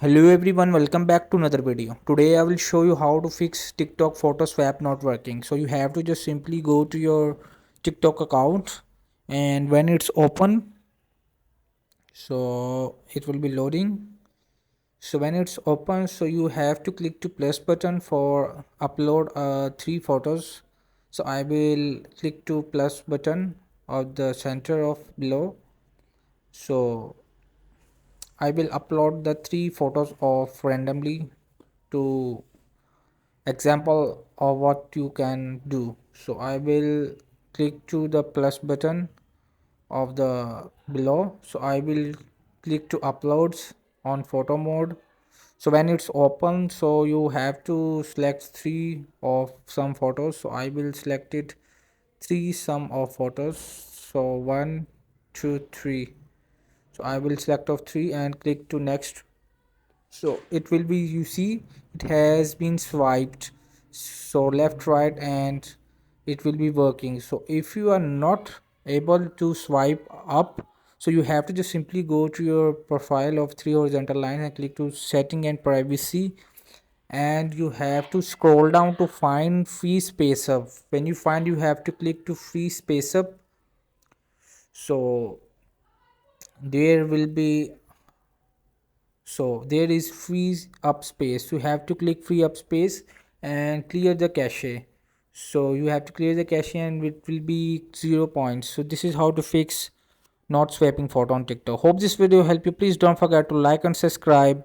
Hello everyone, welcome back to another video. Today I will show you how to fix TikTok photo swap not working. So you have to just simply go to your TikTok account, and when it's open, so it will be loading. So when it's open, so you have to click to plus button for upload three photos. So I will click to plus button of the center of below. So I will upload the three photos of randomly to example of what you can do. So I will click to the plus button of the below. So I will click to uploads on photo mode. So when it's open, so you have to select three of some photos. So I will select it three sum of photos. So one, two, three. So I will select of three and click to next. So it will be, you see, it has been swiped, so left, right, and it will be working. So if you are not able to swipe up, so you have to just simply go to your profile of three horizontal lines and click to setting and privacy, and you have to scroll down to find free space up. When you find, you have to click to free space up. So there will be, so there is free up space. You have to click free up space and clear the cache. So you have to clear the cache and it will be 0 points. So this is how to fix not swiping photo on TikTok. Hope this video help you. Please don't forget to like and subscribe.